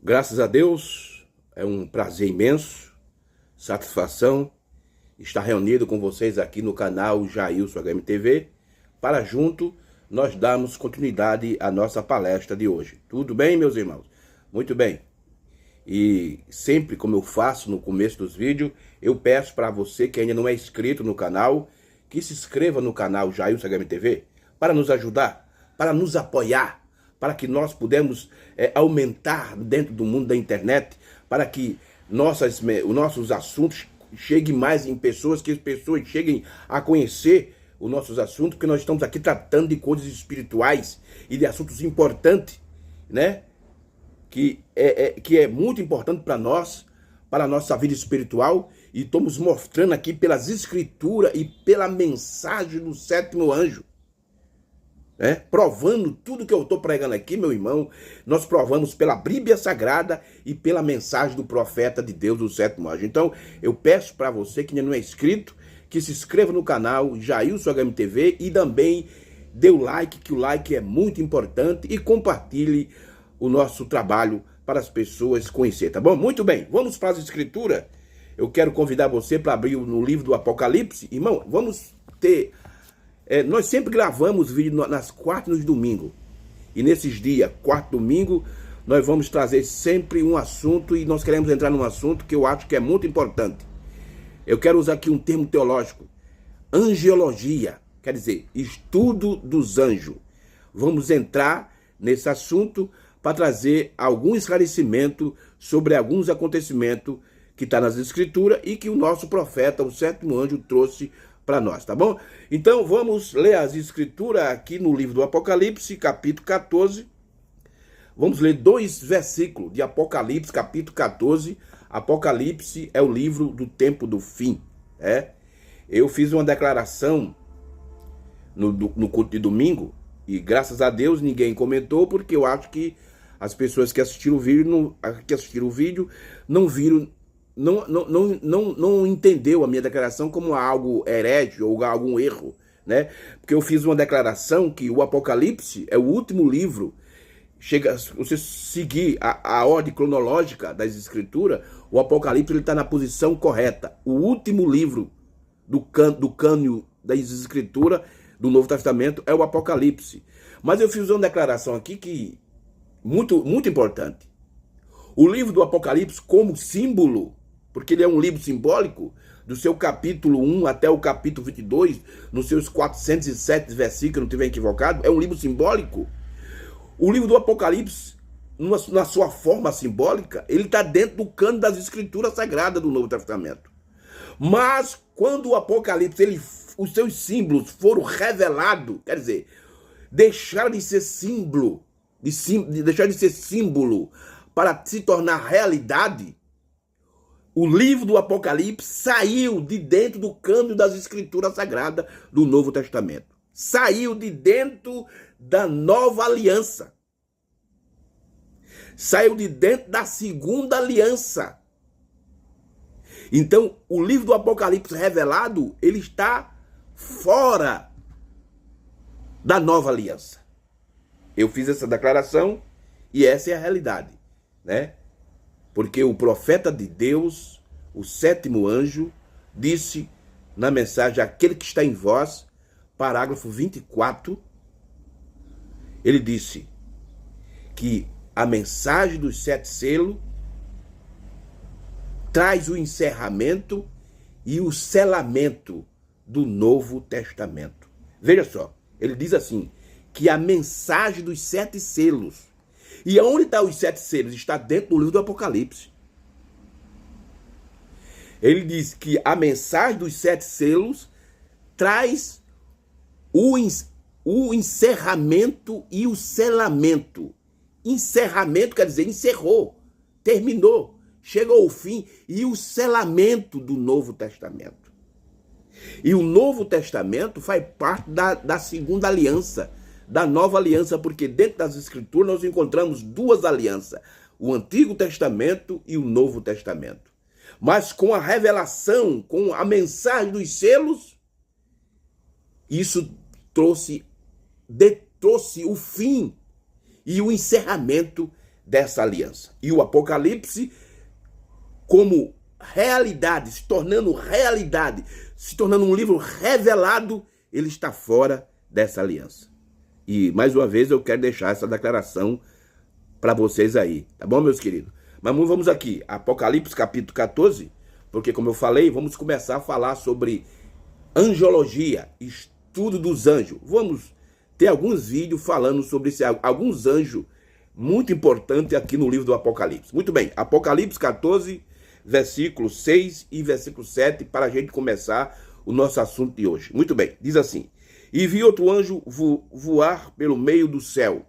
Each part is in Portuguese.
Graças a Deus, é um prazer imenso, satisfação estar reunido com vocês aqui no canal Jailson HMTV, para junto nós darmos continuidade à nossa palestra de hoje. Tudo bem, meus irmãos? Muito bem. E sempre, como eu faço no começo dos vídeos, eu peço para você que ainda não é inscrito no canal, que se inscreva no canal Jailson HMTV, para nos ajudar, para nos apoiar, para que nós pudemos aumentar dentro do mundo da internet, para que os nossos assuntos cheguem mais em pessoas, que as pessoas cheguem a conhecer os nossos assuntos, porque nós estamos aqui tratando de coisas espirituais e de assuntos importantes, né? Que é muito importante para nós, para a nossa vida espiritual, e estamos mostrando aqui pelas escrituras e pela mensagem do sétimo anjo. Provando tudo que eu estou pregando aqui, meu irmão, nós provamos pela Bíblia Sagrada e pela mensagem do profeta de Deus, o sétimo anjo. Então, eu peço para você que ainda não é inscrito, que se inscreva no canal Jailson HMTV e também dê o like, que o like é muito importante, e compartilhe o nosso trabalho para as pessoas conhecerem, tá bom? Muito bem, vamos para as escrituras. Eu quero convidar você para abrir no livro do Apocalipse. Irmão, vamos ter... nós sempre gravamos vídeo nas quartas e nos domingos. E nesses dias, quarto e domingo, nós vamos trazer sempre um assunto, e nós queremos entrar num assunto que eu acho que é muito importante. Eu quero usar aqui um termo teológico: angiologia, quer dizer, estudo dos anjos. Vamos entrar nesse assunto para trazer algum esclarecimento sobre alguns acontecimentos que está nas escrituras e que o nosso profeta, o sétimo anjo, trouxe para nós, tá bom? Então vamos ler as escrituras aqui no livro do Apocalipse, capítulo 14. Vamos ler 2 versículos de Apocalipse, capítulo 14. Apocalipse é o livro do tempo do fim. Eu fiz uma declaração no culto de domingo, e graças a Deus ninguém comentou, porque eu acho que as pessoas que assistiram o vídeo não viram, não entendeu a minha declaração como algo herege ou algum erro, né? Porque eu fiz uma declaração que o Apocalipse é o último livro. Você seguir a ordem cronológica das escrituras, o Apocalipse está na posição correta. O último livro do cânon das escrituras do Novo Testamento é o Apocalipse. Mas eu fiz uma declaração aqui que muito importante. O livro do Apocalipse, como símbolo, porque ele é um livro simbólico, do seu capítulo 1 até o capítulo 22, nos seus 407 versículos, não estiver equivocado, é um livro simbólico. O livro do Apocalipse, na sua forma simbólica, ele está dentro do cânon das escrituras sagradas do Novo Testamento. Mas, quando o Apocalipse, os seus símbolos foram revelados, quer dizer, deixaram de ser símbolo, deixar de ser símbolo para se tornar realidade, o livro do Apocalipse saiu de dentro do cânon das escrituras sagradas do Novo Testamento. Saiu de dentro da nova aliança. Saiu de dentro da segunda aliança. Então, o livro do Apocalipse revelado, ele está fora da nova aliança. Eu fiz essa declaração e essa é a realidade, né? Porque o profeta de Deus, o sétimo anjo, disse na mensagem Aquele que está em vós, parágrafo 24, ele disse que a mensagem dos 7 selos traz o encerramento e o selamento do Novo Testamento. Veja só, ele diz assim, que a mensagem dos 7 selos. E onde estão os 7 selos? Está dentro do livro do Apocalipse. Ele diz que a mensagem dos 7 selos traz o encerramento e o selamento. Encerramento quer dizer encerrou, terminou, chegou ao fim, e o selamento do Novo Testamento. E o Novo Testamento faz parte da segunda aliança, da nova aliança, porque dentro das escrituras nós encontramos 2 alianças, o Antigo Testamento e o Novo Testamento. Mas com a revelação, com a mensagem dos selos, isso trouxe o fim e o encerramento dessa aliança. E o Apocalipse, como realidade, se tornando realidade, se tornando um livro revelado, ele está fora dessa aliança. E, mais uma vez, eu quero deixar essa declaração para vocês aí, tá bom, meus queridos? Mas vamos aqui, Apocalipse capítulo 14, porque, como eu falei, vamos começar a falar sobre angiologia, estudo dos anjos. Vamos ter alguns vídeos falando sobre alguns anjos muito importantes aqui no livro do Apocalipse. Muito bem, Apocalipse 14, versículo 6 e versículo 7, para a gente começar o nosso assunto de hoje. Muito bem, diz assim: e vi outro anjo voar pelo meio do céu,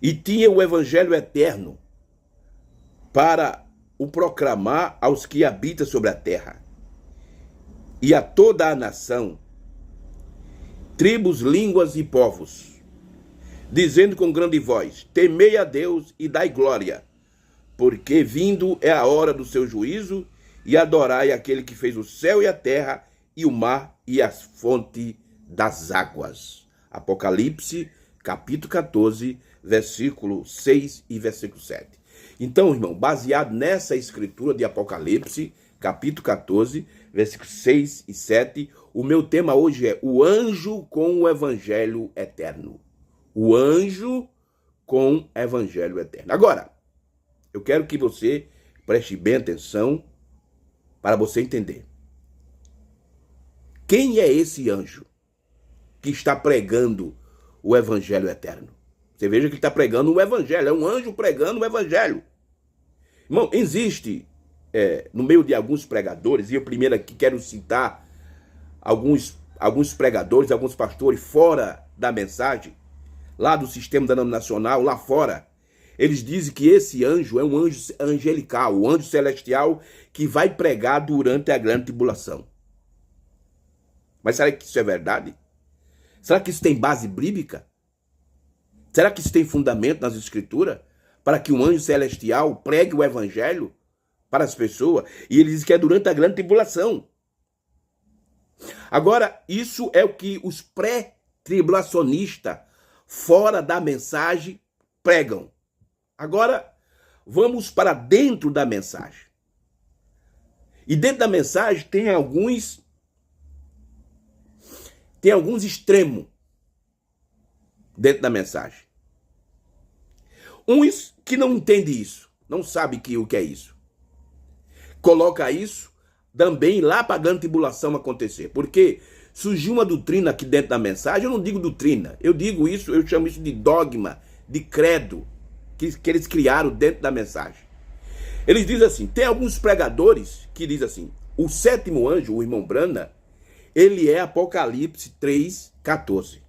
e tinha o evangelho eterno para o proclamar aos que habitam sobre a terra, e a toda a nação, tribos, línguas e povos, dizendo com grande voz: temei a Deus e dai glória, porque vindo é a hora do seu juízo, e adorai aquele que fez o céu e a terra, e o mar e as fontes das águas. Apocalipse, capítulo 14, versículo 6 e versículo 7. Então, irmão, baseado nessa escritura de Apocalipse, capítulo 14, versículos 6 e 7, o meu tema hoje é o anjo com o evangelho eterno. O anjo com o evangelho eterno. Agora, eu quero que você preste bem atenção para você entender. Quem é esse anjo que está pregando o evangelho eterno? Você veja que ele está pregando o evangelho, é um anjo pregando o evangelho. Irmão, existe no meio de alguns pregadores, e eu primeiro aqui quero citar alguns pregadores, alguns pastores fora da mensagem, lá do sistema denominacional, lá fora. Eles dizem que esse anjo é um anjo angelical, o anjo celestial que vai pregar durante a grande tribulação. Mas será que isso é verdade? Será que isso tem base bíblica? Será que isso tem fundamento nas escrituras? Para que um anjo celestial pregue o evangelho para as pessoas? E ele diz que é durante a grande tribulação. Agora, isso é o que os pré-tribulacionistas fora da mensagem pregam. Agora, vamos para dentro da mensagem. E dentro da mensagem tem alguns extremos dentro da mensagem. Uns que não entendem isso, não sabem o que é isso. Coloca isso também lá para a grande tribulação acontecer. Porque surgiu uma doutrina aqui dentro da mensagem, eu não digo doutrina, eu chamo isso de dogma, de credo, que eles criaram dentro da mensagem. Eles dizem assim, tem alguns pregadores que dizem assim, o sétimo anjo, o irmão Brana, ele é Apocalipse 3:14.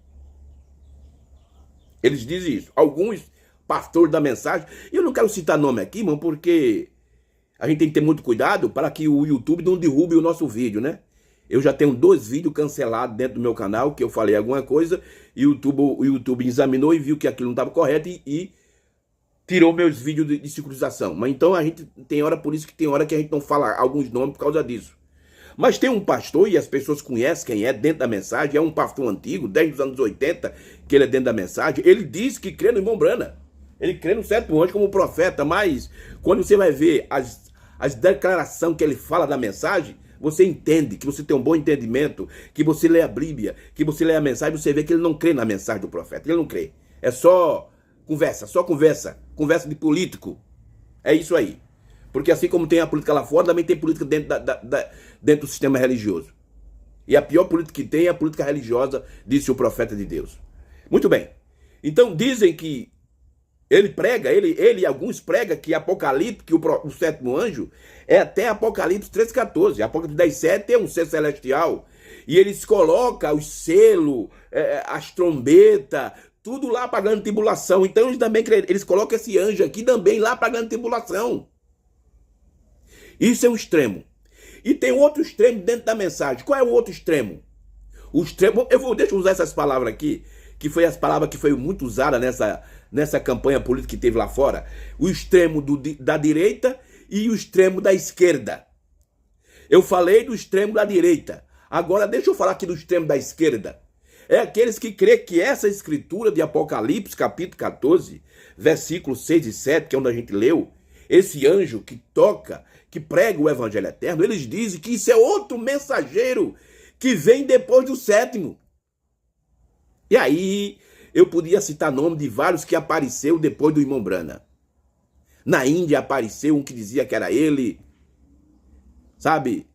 Eles dizem isso. Alguns pastores da mensagem, e eu não quero citar nome aqui, irmão, porque a gente tem que ter muito cuidado para que o YouTube não derrube o nosso vídeo, né? Eu já tenho 2 vídeos cancelados dentro do meu canal, que eu falei alguma coisa, e o YouTube examinou e viu que aquilo não estava correto e tirou meus vídeos de sincronização. Mas então a gente por isso que tem hora que a gente não fala alguns nomes por causa disso. Mas tem um pastor, e as pessoas conhecem quem é dentro da mensagem, é um pastor antigo, desde os anos 80, que ele é dentro da mensagem. Ele diz que crê no irmão Brana. Ele crê no sétimo anjo como profeta, mas quando você vai ver as declarações que ele fala da mensagem, você entende, que você tem um bom entendimento, que você lê a Bíblia, que você lê a mensagem, você vê que ele não crê na mensagem do profeta. Ele não crê. É só conversa de político. É isso aí. Porque assim como tem a política lá fora, também tem política dentro do sistema religioso. E a pior política que tem é a política religiosa, disse o profeta de Deus. Muito bem. Então dizem que ele prega, ele e alguns pregam que Apocalipse, que o sétimo anjo, é até Apocalipse 3:14. Apocalipse 10:7 é um ser celestial. E eles colocam os selos, as trombetas, tudo lá para a grande tribulação. Então eles colocam esse anjo aqui também lá para a grande tribulação. Isso é um extremo. E tem outro extremo dentro da mensagem. Qual é o outro extremo? O extremo, deixa eu usar essas palavras aqui, que foi as palavras que foi muito usada nessa campanha política que teve lá fora. O extremo da direita e o extremo da esquerda. Eu falei do extremo da direita. Agora deixa eu falar aqui do extremo da esquerda. é aqueles que crê que essa escritura de Apocalipse, capítulo 14, versículos 6 e 7, que é onde a gente leu, esse anjo que toca, que prega o evangelho eterno, eles dizem que isso é outro mensageiro que vem depois do sétimo. E aí eu podia citar nome de vários que apareceu depois do irmão Brana. Na Índia apareceu um que dizia que era ele, sabe?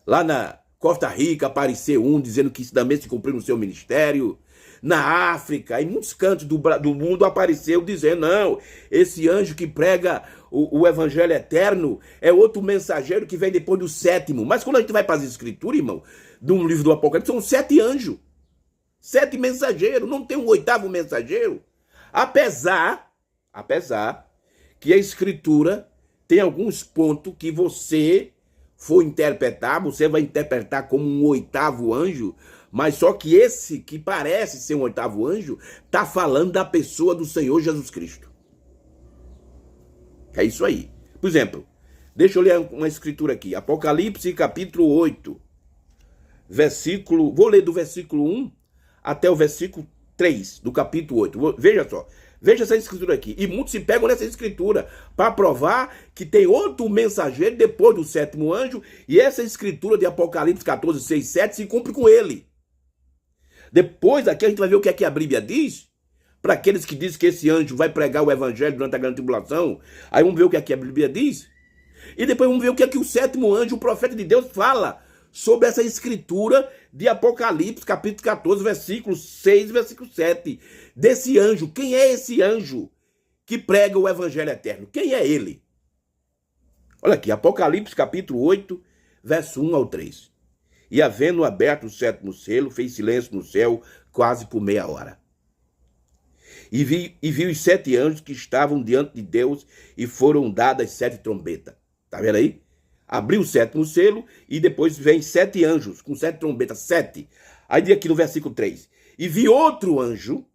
Lá na Costa Rica apareceu um dizendo que isso também se cumpriu no seu ministério. Na África, em muitos cantos do mundo apareceu dizendo, não, esse anjo que prega o evangelho eterno é outro mensageiro que vem depois do sétimo. Mas quando a gente vai para as escrituras, irmão, do livro do Apocalipse, são 7 anjos. 7 mensageiros, não tem um 8º mensageiro. Apesar que a escritura tem alguns pontos que você for interpretar, você vai interpretar como um 8º anjo, mas só que esse que parece ser um 8º anjo, está falando da pessoa do Senhor Jesus Cristo. É isso aí. Por exemplo, deixa eu ler uma escritura aqui. Apocalipse capítulo 8, vou ler do versículo 1 até o versículo 3 do capítulo 8. Veja só. Veja essa escritura aqui. E muitos se pegam nessa escritura para provar que tem outro mensageiro depois do 7º anjo. E essa escritura de Apocalipse 14, 6, 7 se cumpre com ele. Depois aqui a gente vai ver o que é que a Bíblia diz. Para aqueles que dizem que esse anjo vai pregar o evangelho durante a grande tribulação. Aí vamos ver o que é que a Bíblia diz. E depois vamos ver o que é que o 7º anjo, o profeta de Deus, fala sobre essa escritura de Apocalipse, capítulo 14, versículo 6 e versículo 7. Desse anjo. Quem é esse anjo que prega o evangelho eterno? Quem é ele? Olha aqui, Apocalipse, capítulo 8, verso 1 ao 3. E havendo aberto o 7º selo, fez silêncio no céu quase por meia hora. E viu os 7 anjos que estavam diante de Deus e foram dadas 7 trombetas. Tá vendo aí? Abriu o 7º selo e depois vem 7 anjos com 7 trombetas, 7. Aí diz aqui no versículo 3. E vi outro anjo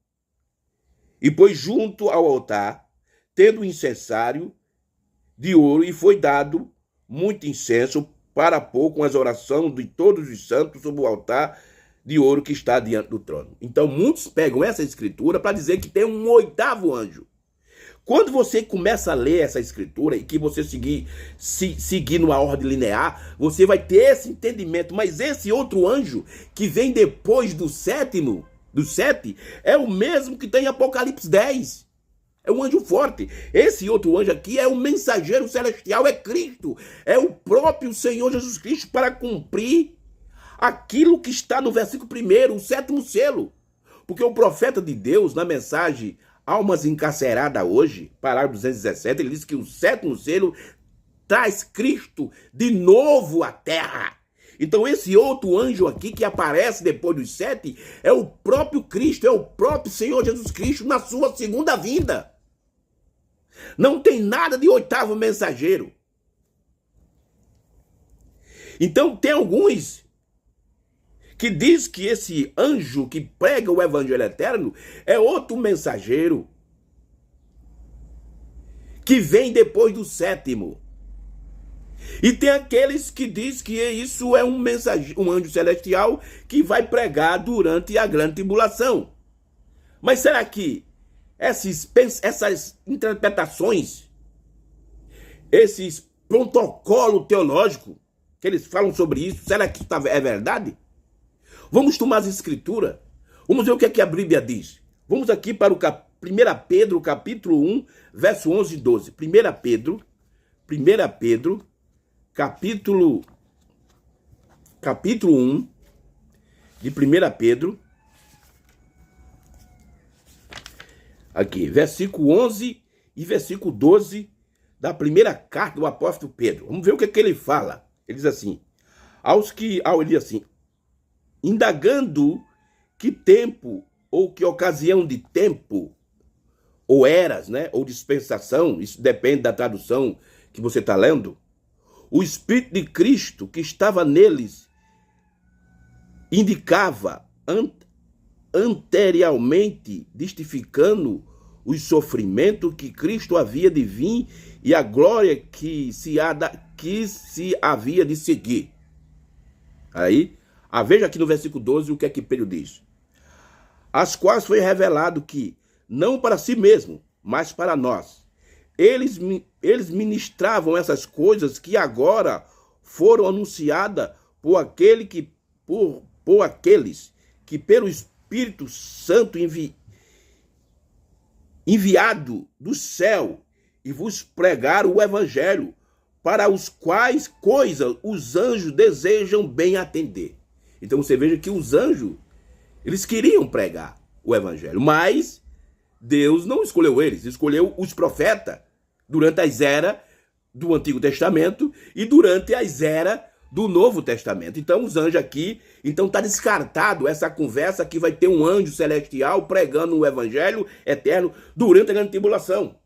e pôs junto ao altar, tendo um incensário de ouro, e foi dado muito incenso para pôr com as orações de todos os santos sobre o altar de ouro que está diante do trono. Então muitos pegam essa escritura para dizer que tem um 8º anjo. Quando você começa a ler essa escritura e que você seguir numa ordem linear, você vai ter esse entendimento. Mas esse outro anjo que vem depois do 7º, do 7, é o mesmo que tem em Apocalipse 10. É um anjo forte. Esse outro anjo aqui é o mensageiro celestial, é Cristo. É o próprio Senhor Jesus Cristo para cumprir aquilo que está no versículo 1, o 7º selo. Porque o profeta de Deus, na mensagem Almas Encarceradas hoje, parágrafo 217, ele diz que o 7º selo traz Cristo de novo à terra. Então esse outro anjo aqui que aparece depois dos 7 é o próprio Cristo, é o próprio Senhor Jesus Cristo na sua segunda vinda. Não tem nada de 8º mensageiro. Então tem alguns que diz que esse anjo que prega o evangelho eterno é outro mensageiro que vem depois do 7º. E tem aqueles que diz que isso é um anjo celestial que vai pregar durante a grande tribulação. Mas será que essas interpretações, esses protocolos teológicos que eles falam sobre isso, será que isso é verdade? Vamos tomar as escrituras. Vamos ver o que é que a Bíblia diz. Vamos aqui para o 1 Pedro, capítulo 1, verso 11 e 12. 1 Pedro, capítulo 1 de 1 Pedro. Aqui, versículo 11 e versículo 12 da primeira carta do apóstolo Pedro. Vamos ver o que é que ele fala. Ele diz assim, ele diz assim, indagando que tempo ou que ocasião de tempo, ou eras, né, ou dispensação, isso depende da tradução que você está lendo, o Espírito de Cristo que estava neles indicava anteriormente, justificando os sofrimentos que Cristo havia de vir e a glória que se havia de seguir. Aí, Veja aqui no versículo 12 o que é que Pedro diz. As quais foi revelado que, não para si mesmo, mas para nós, eles ministravam essas coisas que agora foram anunciadas por aqueles que pelo Espírito Santo enviado do céu e vos pregaram o evangelho, para os quais coisas os anjos desejam bem atender. Então você veja que os anjos, eles queriam pregar o evangelho, mas Deus não escolheu eles, escolheu os profetas durante as eras do Antigo Testamento e durante as eras do Novo Testamento. Então os anjos aqui, então está descartado essa conversa que vai ter um anjo celestial pregando o evangelho eterno durante a grande tribulação.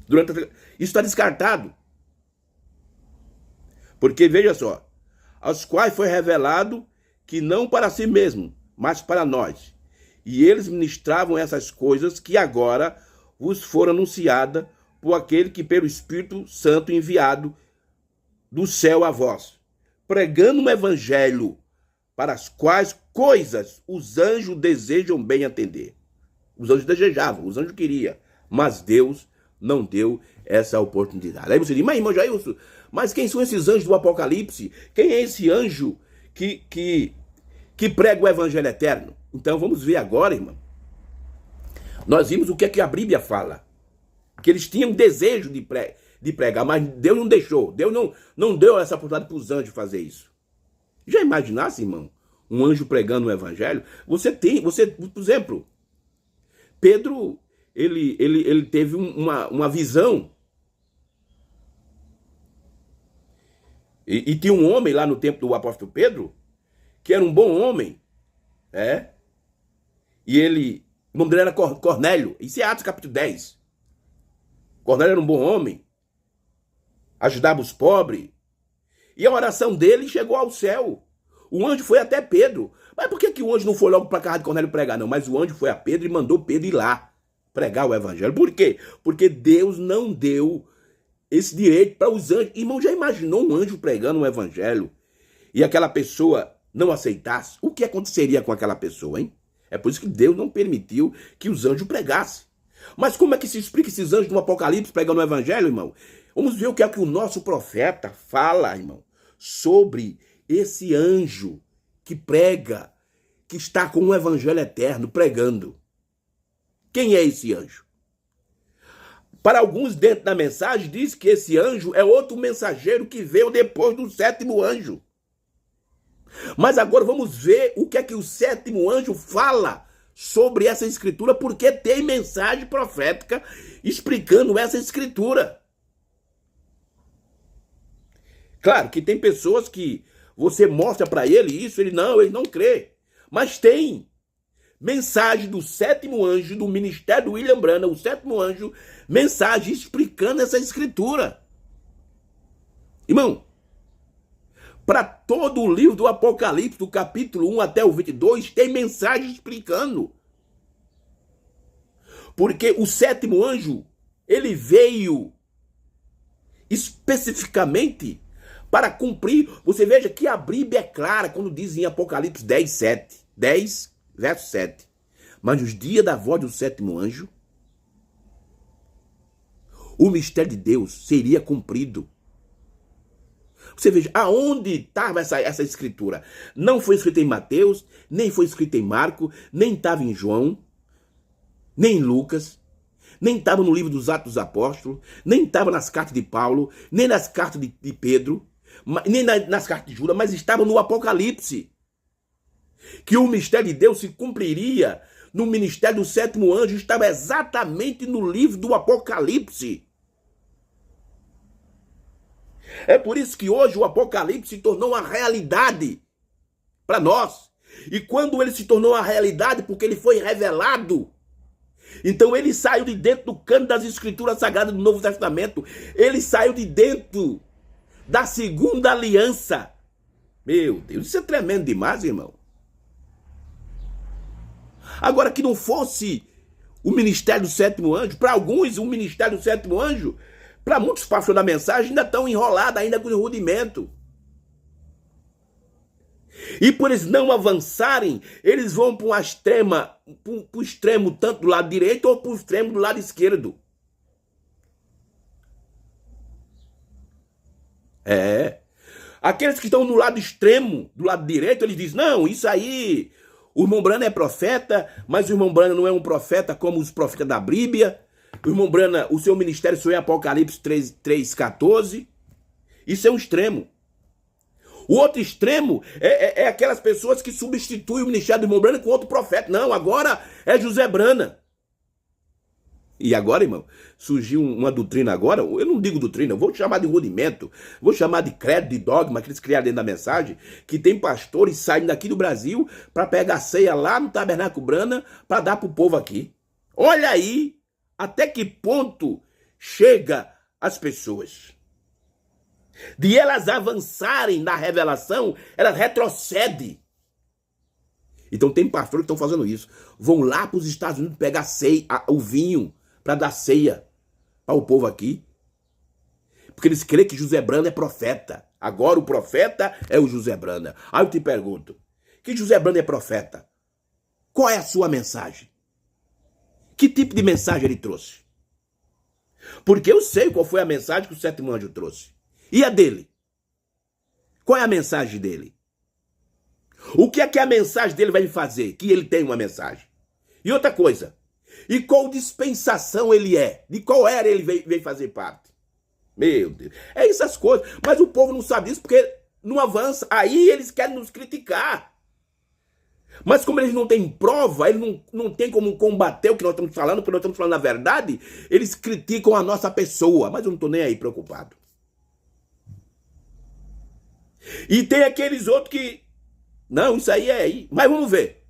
Isso está descartado. Porque veja só, aos quais foi revelado que não para si mesmo, mas para nós. E eles ministravam essas coisas que agora vos foram anunciadas por aquele que pelo Espírito Santo enviado do céu a vós, pregando um evangelho para as quais coisas os anjos desejam bem atender. Os anjos desejavam, os anjos queriam, mas Deus não deu essa oportunidade. Aí você diz, mas irmão Jailson, mas quem são esses anjos do Apocalipse? Quem é esse anjo que prega o evangelho eterno? Então vamos ver agora, irmão. Nós vimos o que é que a Bíblia fala. Que eles tinham desejo de pregar, mas Deus não deixou. Deus não deu essa oportunidade para os anjos fazer isso. Já imaginasse, irmão, um anjo pregando o evangelho? Você, por exemplo, Pedro, ele teve uma visão. E tinha um homem lá no tempo do apóstolo Pedro, que era um bom homem, e o nome dele era Cornélio. Isso é Atos capítulo 10. Cornélio era um bom homem, ajudava os pobres, e a oração dele chegou ao céu. O anjo foi até Pedro. Mas por que o anjo não foi logo para a casa de Cornélio pregar? Não, mas o anjo foi a Pedro e mandou Pedro ir lá pregar o evangelho. Por quê? Porque Deus não deu esse direito para os anjos. Irmão, já imaginou um anjo pregando um evangelho e aquela pessoa não aceitasse? O que aconteceria com aquela pessoa, hein? É por isso que Deus não permitiu que os anjos pregassem. Mas como é que se explica esses anjos do Apocalipse pregando o evangelho, irmão? Vamos ver o que é que o nosso profeta fala, irmão, sobre esse anjo que prega, que está com o evangelho eterno pregando. Quem é esse anjo? Para alguns, dentro da mensagem, diz que esse anjo é outro mensageiro que veio depois do sétimo anjo. Mas agora vamos ver o que é que o sétimo anjo fala sobre essa escritura, porque tem mensagem profética explicando essa escritura. Claro que tem pessoas que você mostra para ele isso, ele não crê. Mas tem mensagem do sétimo anjo, do ministério do William Branham, o sétimo anjo, mensagem explicando essa escritura. Irmão, para todo o livro do Apocalipse, do capítulo 1 até o 22, tem mensagem explicando. Porque o sétimo anjo, ele veio especificamente para cumprir. Você veja que a Bíblia é clara quando diz em Apocalipse 10, verso 7. Mas nos dias da voz do sétimo anjo, o mistério de Deus seria cumprido. Você veja, aonde estava essa escritura? Não foi escrita em Mateus, nem foi escrita em Marcos, nem estava em João, nem em Lucas, nem estava no livro dos Atos dos Apóstolos, nem estava nas cartas de Paulo, nem nas cartas de Pedro, nem nas cartas de Judas, mas estava no Apocalipse. Que o mistério de Deus se cumpriria no ministério do sétimo anjo, estava exatamente no livro do Apocalipse. É por isso que hoje o Apocalipse se tornou uma realidade para nós. E quando ele se tornou uma realidade, porque ele foi revelado, então ele saiu de dentro do cano das Escrituras Sagradas do Novo Testamento. Ele saiu de dentro da segunda aliança. Meu Deus, isso é tremendo demais, irmão. Agora, que não fosse o ministério do sétimo anjo, para alguns o ministério do sétimo anjo, para muitos pastores da mensagem ainda estão enrolados, ainda com o rudimento. E por eles não avançarem, eles vão para o extremo tanto do lado direito ou para o extremo do lado esquerdo. Aqueles que estão no lado extremo, do lado direito, eles dizem, não, isso aí, o irmão Branham é profeta, mas o irmão Branham não é um profeta como os profetas da Bíblia. O irmão Branham, o seu ministério só é Apocalipse 3:14. Isso é um extremo. O outro extremo é aquelas pessoas que substituem o ministério do irmão Branham com outro profeta. Não, agora é José Branham. E agora, irmão, surgiu uma doutrina agora, eu não digo doutrina, eu vou chamar de rudimento, vou chamar de credo, de dogma, que eles criaram dentro da mensagem, que tem pastores saindo daqui do Brasil para pegar ceia lá no Tabernáculo Branham para dar para o povo aqui. Olha aí até que ponto chega as pessoas. De elas avançarem na revelação, elas retrocedem. Então tem pastores que estão fazendo isso. Vão lá para os Estados Unidos pegar ceia, o vinho, para dar ceia para o povo aqui. Porque eles creem que José Branham é profeta. Agora o profeta é o José Branham. Aí eu te pergunto, que José Branham é profeta? Qual é a sua mensagem? Que tipo de mensagem ele trouxe? Porque eu sei qual foi a mensagem que o sétimo anjo trouxe. E a dele? Qual é a mensagem dele? O que é que a mensagem dele vai fazer? Que ele tem uma mensagem. E outra coisa, e qual dispensação ele é? De qual era ele veio fazer parte? Meu Deus, é essas coisas. Mas o povo não sabe disso porque não avança. Aí eles querem nos criticar. Mas como eles não têm prova, eles não têm como combater o que nós estamos falando, porque nós estamos falando a verdade, eles criticam a nossa pessoa. Mas eu não estou nem aí preocupado. E tem aqueles outros que... Não, isso aí é aí. Mas vamos ver.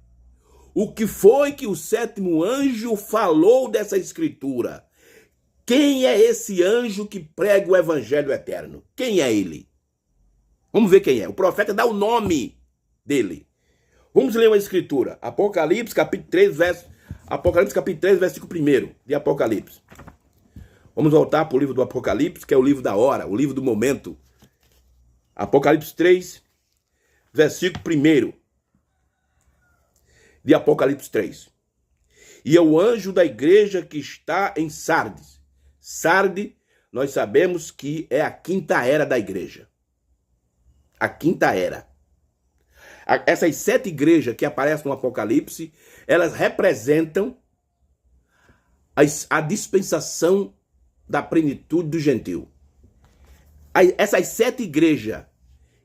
O que foi que o sétimo anjo falou dessa escritura? Quem é esse anjo que prega o evangelho eterno? Quem é ele? Vamos ver quem é. O profeta dá o nome dele. Vamos ler uma escritura. Apocalipse, capítulo 3, versículo 1 de Apocalipse. Vamos voltar para o livro do Apocalipse, que é o livro da hora, o livro do momento. Apocalipse 3, versículo 1 de Apocalipse 3. E é o anjo da igreja que está em Sardes. Sardes, nós sabemos que é a quinta era da igreja. A quinta era. Essas 7 igrejas que aparecem no Apocalipse, elas representam a dispensação da plenitude do gentil. Essas 7 igrejas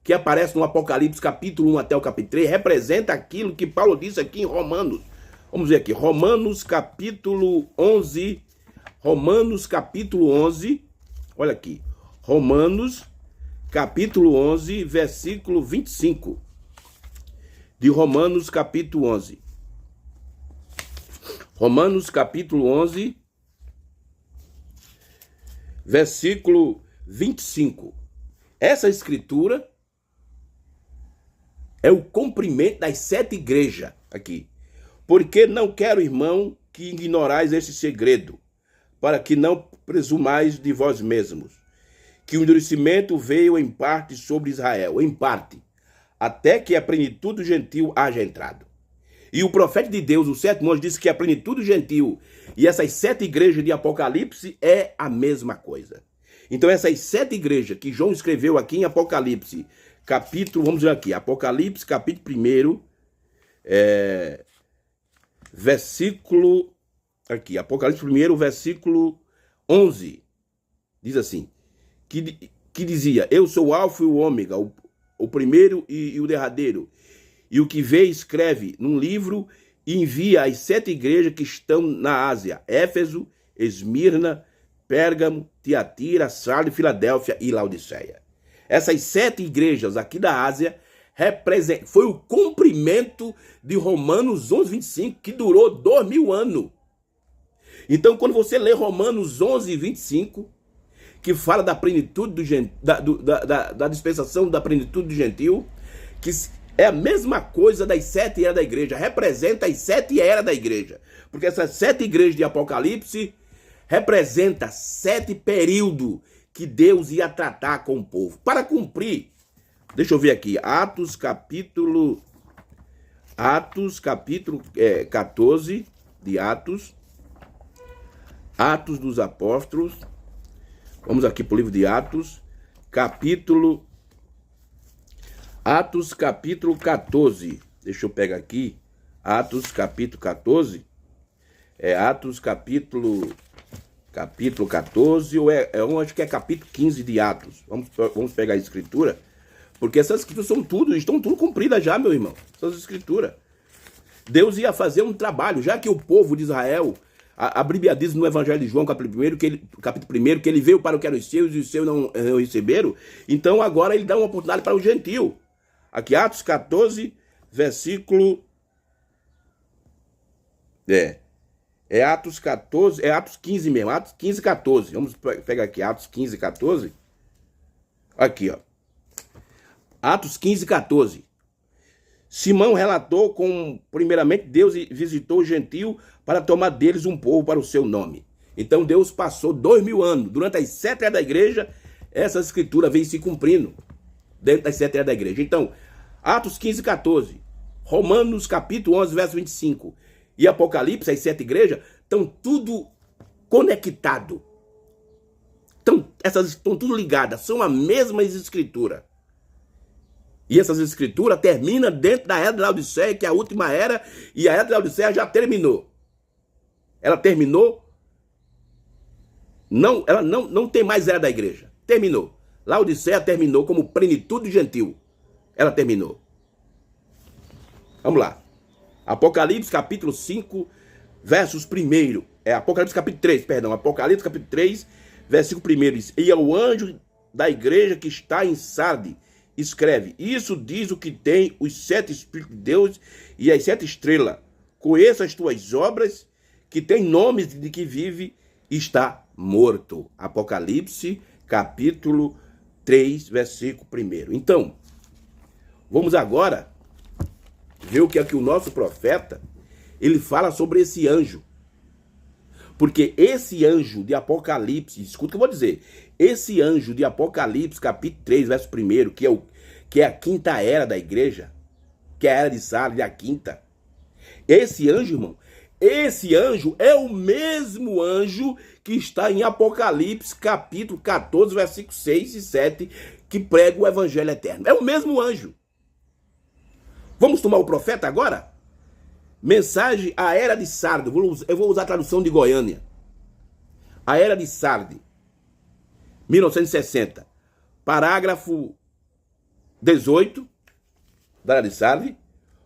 que aparecem no Apocalipse capítulo 1 até o capítulo 3, representa aquilo que Paulo disse aqui em Romanos. Vamos ver aqui, Romanos capítulo 11, olha aqui, Romanos capítulo 11, versículo 25, de Romanos capítulo 11. Romanos capítulo 11, versículo 25. Essa escritura é o cumprimento das 7 igrejas aqui. Porque não quero, irmão, que ignorais esse segredo, para que não presumais de vós mesmos, que o endurecimento veio em parte sobre Israel, em parte, até que a plenitude do gentil haja entrado. E o profeta de Deus, o sétimo anjo, disse que a plenitude do gentil e essas 7 igrejas de Apocalipse é a mesma coisa. Então essas 7 igrejas que João escreveu aqui em Apocalipse, capítulo, vamos ver aqui, Apocalipse, capítulo 1, versículo, aqui, Apocalipse 1, versículo 11, diz assim, que dizia, eu sou o Alfa e o Ômega, o primeiro e o derradeiro, e o que vê escreve num livro e envia às 7 igrejas que estão na Ásia, Éfeso, Esmirna, Pérgamo, Tiatira, Sardes, Filadélfia e Laodiceia. Essas 7 igrejas aqui da Ásia foi o cumprimento de Romanos 11, 25, que durou 2000 anos. Então, quando você lê Romanos 11, 25, que fala da plenitude da dispensação da plenitude do gentil, que é a mesma coisa das 7 eras da igreja, representa as 7 eras da igreja. Porque essas 7 igrejas de Apocalipse representa 7 períodos que Deus ia tratar com o povo, para cumprir Deixa eu ver aqui. Atos capítulo 14 de Atos. Atos dos Apóstolos. Vamos aqui para o livro de Atos. Atos capítulo 14. Deixa eu pegar aqui. Atos capítulo 14. Atos capítulo 14, ou eu acho que é capítulo 15 de Atos. Vamos pegar a escritura, porque essas escrituras estão tudo cumpridas já, meu irmão. Essas escrituras. Deus ia fazer um trabalho, já que o povo de Israel, a Bíblia diz no Evangelho de João, capítulo 1, que ele veio para o que eram os seus e os seus não receberam. Então agora ele dá uma oportunidade para o gentil. Aqui, Atos 14, versículo... Atos 14, Atos 15 mesmo, Atos 15, 14. Vamos pegar aqui, Atos 15, 14. Aqui, ó. Atos 15, 14. Simão relatou primeiramente, Deus visitou o gentio para tomar deles um povo para o seu nome. Então Deus passou 2000 anos. Durante as 7 eras da igreja, essa escritura vem se cumprindo dentro das 7 eras da igreja. Então, Atos 15, 14. Romanos capítulo 11, verso 25. E Apocalipse, as 7 igrejas, estão tudo conectado. Essas estão tudo ligadas, são a mesma escritura. E essas escrituras terminam dentro da era de Laodiceia, que é a última era, e a era de Laodiceia já terminou. Ela terminou, ela não tem mais era da igreja. Terminou. Laodiceia terminou como plenitude gentil. Ela terminou. Vamos lá. Apocalipse capítulo 5, versos 1. Apocalipse capítulo 3, perdão. Apocalipse capítulo 3, versículo 1. Diz: E ao anjo da igreja que está em Sardes, escreve: Isso diz o que tem os 7 Espíritos de Deus e as 7 estrelas. Conheço as tuas obras, que tem nomes de que vive e está morto. Apocalipse capítulo 3, versículo 1. Então, vamos agora ver o que é que o nosso profeta, ele fala sobre esse anjo. Porque esse anjo de Apocalipse, escuta o que eu vou dizer, esse anjo de Apocalipse, capítulo 3, verso 1, que é a quinta era da igreja, que é a era de Sardes, a quinta. Esse anjo, irmão, esse anjo é o mesmo anjo que está em Apocalipse, capítulo 14, versículos 6 e 7, que prega o evangelho eterno. É o mesmo anjo. Vamos tomar o profeta agora? Mensagem à era de Sardes. Eu vou usar a tradução de Goiânia. A era de Sardes, 1960. Parágrafo 18 da era de Sardes.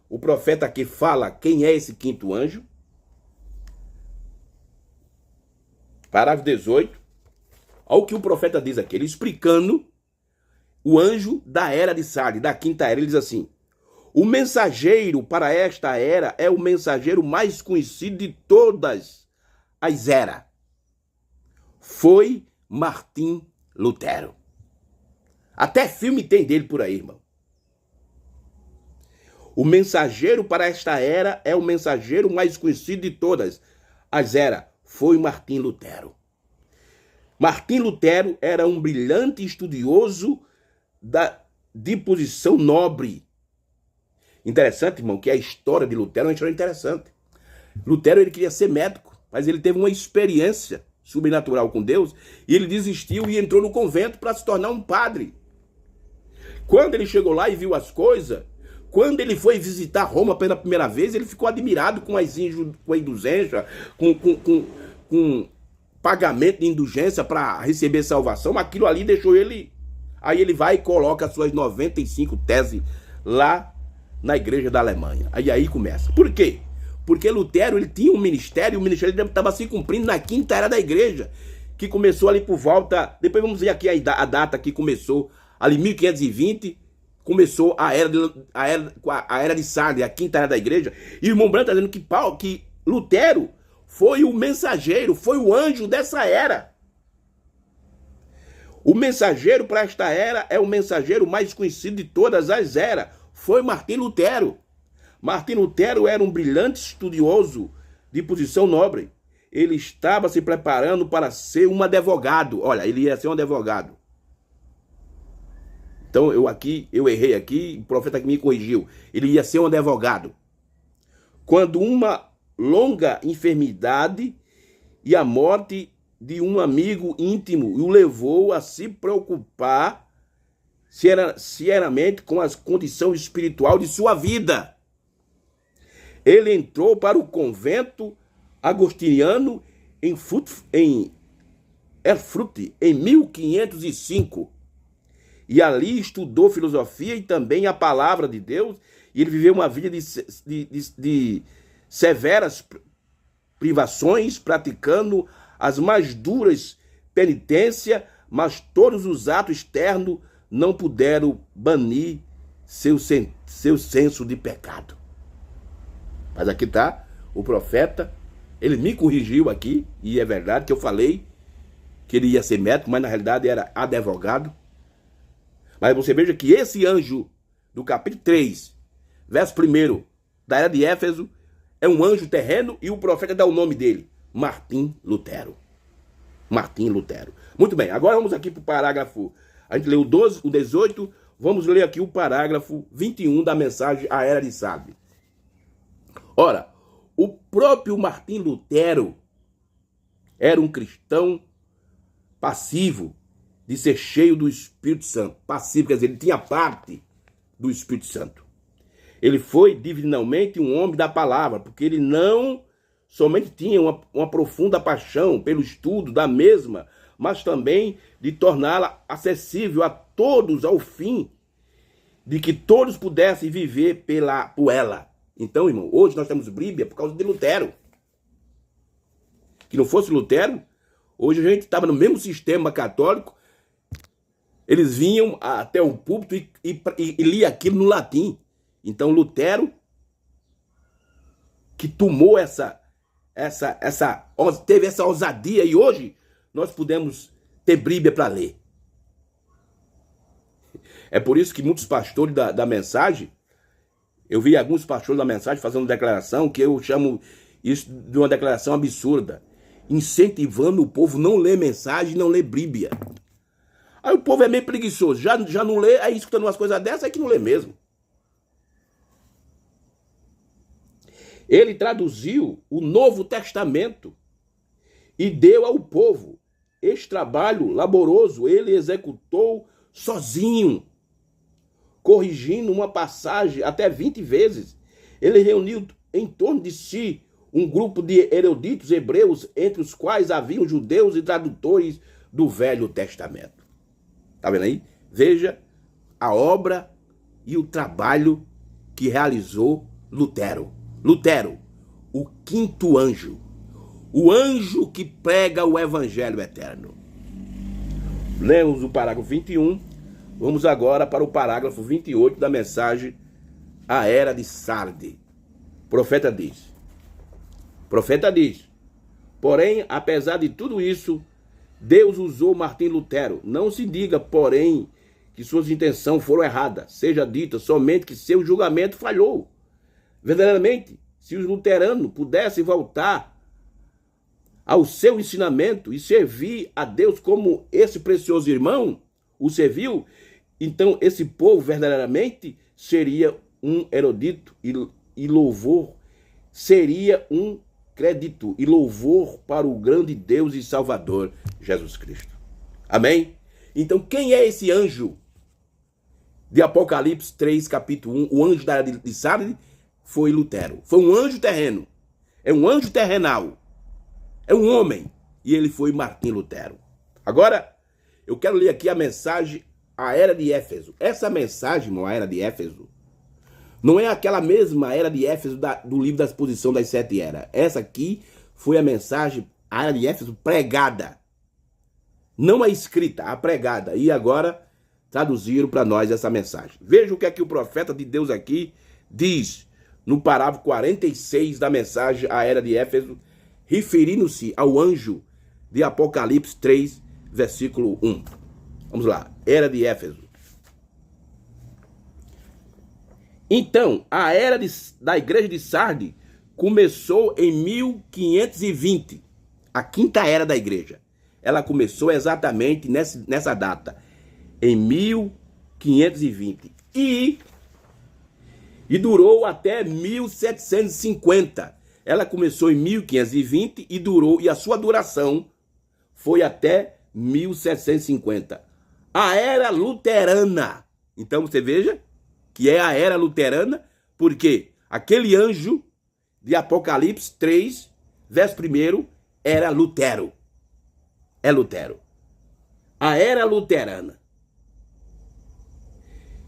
O profeta aqui fala quem é esse quinto anjo. Parágrafo 18. Olha o que o profeta diz aqui. Ele explicando o anjo da era de Sardes, da quinta era. Ele diz assim: o mensageiro para esta era é o mensageiro mais conhecido de todas as eras. Foi Martim Lutero. Até filme tem dele por aí, irmão. O mensageiro para esta era é o mensageiro mais conhecido de todas as eras. Foi Martim Lutero. Martim Lutero era um brilhante estudioso de posição nobre. Interessante, irmão, que a história de Lutero é uma história interessante. Lutero, ele queria ser médico, mas ele teve uma experiência sobrenatural com Deus e ele desistiu e entrou no convento para se tornar um padre. Quando ele chegou lá e viu as coisas, quando ele foi visitar Roma pela primeira vez, ele ficou admirado com a indulgência, com pagamento de indulgência para receber salvação. Aquilo ali deixou ele... Aí ele vai e coloca as suas 95 teses lá na igreja da Alemanha. Aí começa. Por quê? Porque Lutero, ele tinha um ministério, e o ministério dele estava se cumprindo na quinta era da igreja, que começou ali por volta... Depois vamos ver aqui a data que começou, ali 1520, começou a era de Sardes, a quinta era da igreja. E o irmão Branco está dizendo que Lutero foi o mensageiro, foi o anjo dessa era. O mensageiro para esta era é o mensageiro mais conhecido de todas as eras. Foi Martim Lutero. Martim Lutero era um brilhante estudioso de posição nobre. Ele estava se preparando para ser um advogado. Olha, ele ia ser um advogado. Então eu errei aqui, o profeta me corrigiu. Ele ia ser um advogado. Quando uma longa enfermidade e a morte de um amigo íntimo o levou a se preocupar seriamente com a condição espiritual de sua vida. Ele entrou para o convento agostiniano em Erfurt, em 1505. E ali estudou filosofia e também a palavra de Deus. E ele viveu uma vida de severas privações, praticando as mais duras penitências, mas todos os atos externos não puderam banir seu senso de pecado. Mas aqui está o profeta, ele me corrigiu aqui, e é verdade que eu falei que ele ia ser médico, mas na realidade era advogado. Mas você veja que esse anjo do capítulo 3, verso 1 da era de Éfeso, é um anjo terreno e o profeta dá o nome dele, Martim Lutero. Martim Lutero. Muito bem, agora vamos aqui para o parágrafo. A gente leu o 12, o 18, vamos ler aqui o parágrafo 21 da mensagem A Era de Sardes. Ora, o próprio Martim Lutero era um cristão passivo, de ser cheio do Espírito Santo. Passivo, quer dizer, ele tinha parte do Espírito Santo. Ele foi divinamente um homem da palavra, porque ele não somente tinha uma profunda paixão pelo estudo da mesma, mas também de torná-la acessível a todos ao fim de que todos pudessem viver por ela. Então, irmão, hoje nós temos Bíblia por causa de Lutero. Que não fosse Lutero, hoje a gente estava no mesmo sistema católico. Eles vinham até o púlpito e lia aquilo no latim. Então Lutero, que tomou teve essa ousadia, e hoje nós podemos ter Bíblia para ler. É por isso que muitos pastores da mensagem, eu vi alguns pastores da mensagem fazendo uma declaração que eu chamo isso de uma declaração absurda, incentivando o povo a não ler mensagem, não ler Bíblia. Aí o povo é meio preguiçoso, já não lê, aí escutando umas coisas dessas, é que não lê mesmo. Ele traduziu o Novo Testamento e deu ao povo. Este trabalho laboroso ele executou sozinho, corrigindo uma passagem até 20 vezes. Ele reuniu em torno de si um grupo de eruditos hebreus, entre os quais haviam judeus e tradutores do Velho Testamento. Tá vendo aí? Veja a obra e o trabalho que realizou Lutero. Lutero, o quinto anjo. O anjo que prega o evangelho eterno. Lemos o parágrafo 21. Vamos agora para o parágrafo 28 da mensagem A Era de Sardes. O profeta diz. Porém, apesar de tudo isso, Deus usou Martim Lutero. Não se diga, porém, que suas intenções foram erradas. Seja dita somente que seu julgamento falhou. Verdadeiramente, se os luteranos pudessem voltar ao seu ensinamento e servir a Deus como esse precioso irmão o serviu, então esse povo verdadeiramente seria um erudito e louvor, seria um crédito e louvor para o grande Deus e Salvador Jesus Cristo. Amém? Então quem é esse anjo de Apocalipse 3, capítulo 1, o anjo da era de Sardes? Foi Lutero. Foi um anjo terreno. É um anjo terrenal. É um homem. E ele foi Martim Lutero. Agora, eu quero ler aqui a mensagem A Era de Éfeso. Essa mensagem, irmão, A Era de Éfeso, não é aquela mesma Era de Éfeso do livro da exposição das 7 eras. Essa aqui foi a mensagem A Era de Éfeso pregada. Não a escrita, a pregada. E agora traduziram para nós essa mensagem. Veja o que é que o profeta de Deus aqui diz no parágrafo 46 da mensagem A Era de Éfeso, referindo-se ao anjo de Apocalipse 3, versículo 1. Vamos lá, Era de Éfeso. Então, a era da igreja de Sardes começou em 1520, a quinta era da igreja. Ela começou exatamente nessa data, em 1520. E durou até 1750. Ela começou em 1520 e durou, e a sua duração foi até 1750. A era luterana. Então você veja que é a era luterana, porque aquele anjo de Apocalipse 3, verso 1, era Lutero. É Lutero. A era luterana.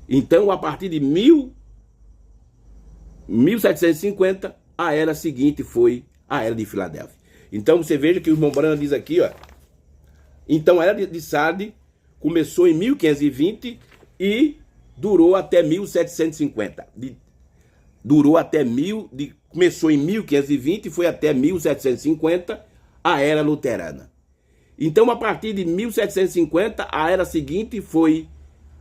Então, a partir de 1750, a era seguinte foi a era de Filadélfia. Então, você veja que o irmão Branham diz aqui, ó. Então, a era de Sardes começou em 1520 e durou até 1750. Começou em 1520 e foi até 1750, a era luterana. Então, a partir de 1750, a era seguinte foi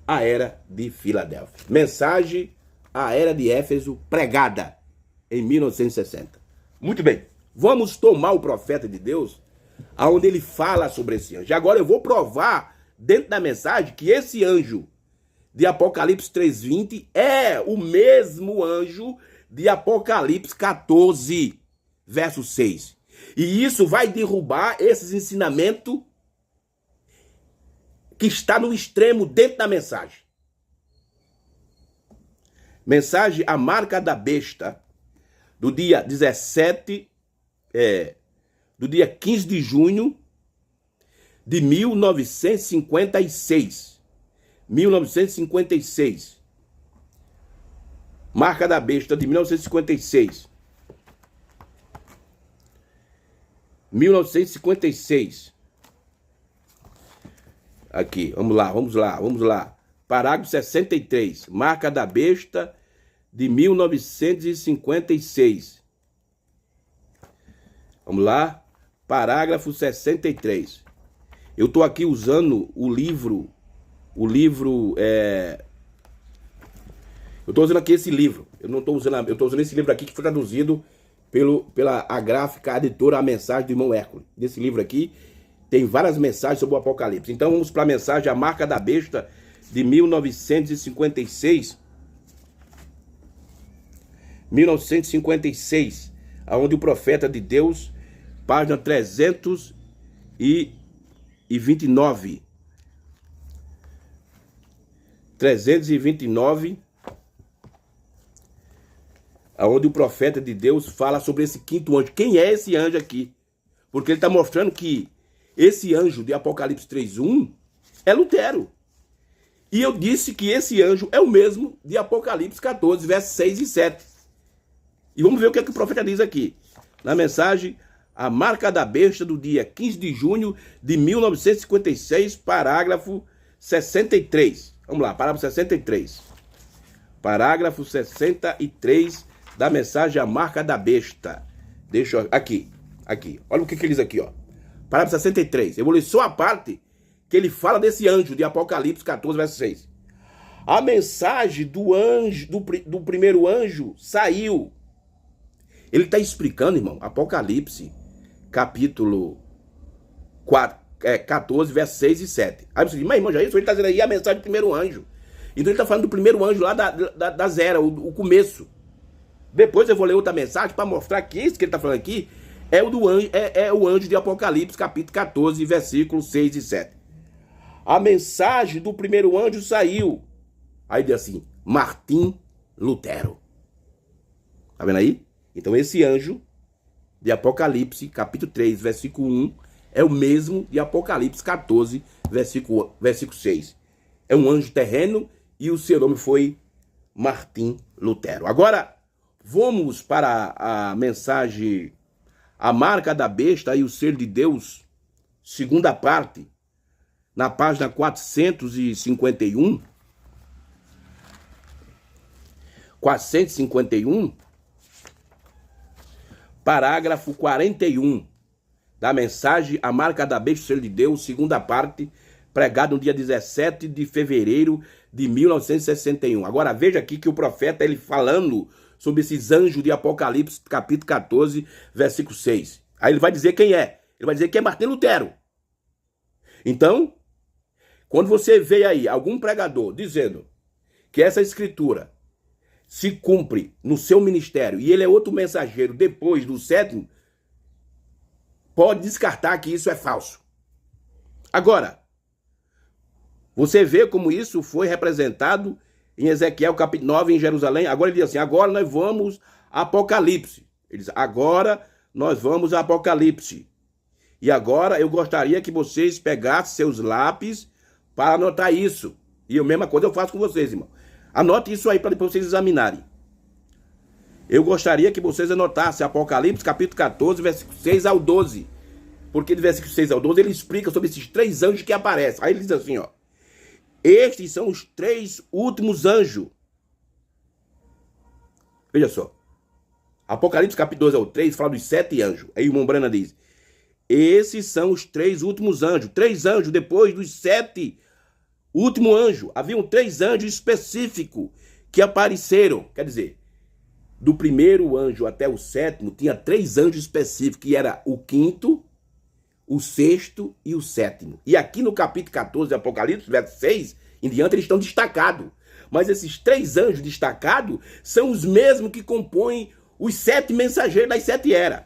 a era de Filadélfia. Mensagem, a era de Éfeso, pregada em 1960. Muito bem, vamos tomar o profeta de Deus, aonde ele fala sobre esse anjo. Agora eu vou provar, dentro da mensagem, que esse anjo de Apocalipse 3:20 é o mesmo anjo de Apocalipse 14, verso 6. E isso vai derrubar esses ensinamentos que está no extremo dentro da mensagem. Mensagem, a marca da besta, do dia 15 de junho de 1956. 1956. Marca da besta de 1956. 1956. Aqui, vamos lá. Parágrafo 63. Marca da besta de 1956. Vamos lá. Parágrafo 63. Eu estou aqui usando o livro. Eu estou usando aqui esse livro. Eu não estou usando. Eu estou usando esse livro aqui que foi traduzido pela gráfica, a editora A Mensagem do irmão Hércules. Nesse livro aqui tem várias mensagens sobre o Apocalipse. Então vamos para a mensagem, a marca da besta de 1956. 1956, aonde o profeta de Deus, página 329. 329, aonde o profeta de Deus fala sobre esse quinto anjo. Quem é esse anjo aqui? Porque ele está mostrando que esse anjo de Apocalipse 3:1 é Lutero. E eu disse que esse anjo é o mesmo de Apocalipse 14, versos 6 e 7. E vamos ver o que é que o profeta diz aqui. Na mensagem, a marca da besta do dia 15 de junho de 1956, parágrafo 63. Vamos lá, parágrafo 63. Parágrafo 63 da mensagem, a marca da besta. Deixa eu... Aqui. Olha o que ele diz aqui, ó. Parágrafo 63. Eu vou ler só a parte que ele fala desse anjo de Apocalipse 14, verso 6. A mensagem do anjo, do primeiro anjo saiu. Ele está explicando, irmão, Apocalipse, capítulo 14, versos 6 e 7. Aí você diz, mas irmão, já isso? Ele está dizendo aí a mensagem do primeiro anjo. Então ele está falando do primeiro anjo lá das eras, o começo. Depois eu vou ler outra mensagem para mostrar que isso que ele está falando aqui é o do anjo, é o anjo de Apocalipse, capítulo 14, versículos 6 e 7. A mensagem do primeiro anjo saiu. Aí diz assim, Martim Lutero. Tá vendo aí? Então esse anjo de Apocalipse, capítulo 3, versículo 1, é o mesmo de Apocalipse 14, versículo 6. É um anjo terreno e o seu nome foi Martim Lutero. Agora, vamos para a mensagem, a marca da besta e o ser de Deus, segunda parte, na página 451. 451, parágrafo 41 da mensagem, a marca da besta, o ser de Deus, segunda parte, pregado no dia 17 de fevereiro de 1961. Agora veja aqui que o profeta, ele falando sobre esses anjos de Apocalipse, capítulo 14, versículo 6. Aí ele vai dizer quem é. Ele vai dizer que é Martim Lutero. Então, Quando você vê aí algum pregador dizendo que essa escritura se cumpre no seu ministério e ele é outro mensageiro depois do sétimo, pode descartar que isso é falso. Agora, você vê como isso foi representado em Ezequiel capítulo 9 em Jerusalém. Agora ele diz assim, agora nós vamos a Apocalipse. Ele diz, agora nós vamos a Apocalipse. E agora eu gostaria que vocês pegassem seus lápis para anotar isso. E a mesma coisa eu faço com vocês, irmão. Anote isso aí para depois vocês examinarem. Eu gostaria que vocês anotassem Apocalipse capítulo 14, versículo 6 ao 12. Porque do versículo 6 ao 12 ele explica sobre esses 3 anjos que aparecem. Aí ele diz assim, ó. Estes são os 3 últimos anjos. Veja só. Apocalipse capítulo 12 ao 3 fala dos 7 anjos. Aí o irmão Brana diz. Esses são os 3 últimos anjos. 3 anjos depois dos 7 últimos anjos. Haviam 3 anjos específicos que apareceram. Quer dizer, do primeiro anjo até o 7º, tinha 3 anjos específicos, que era o 5º, o 6º e o 7º. E aqui no capítulo 14 de Apocalipse, verso 6, em diante, eles estão destacados. Mas esses 3 anjos destacados são os mesmos que compõem os 7 mensageiros das 7 eras.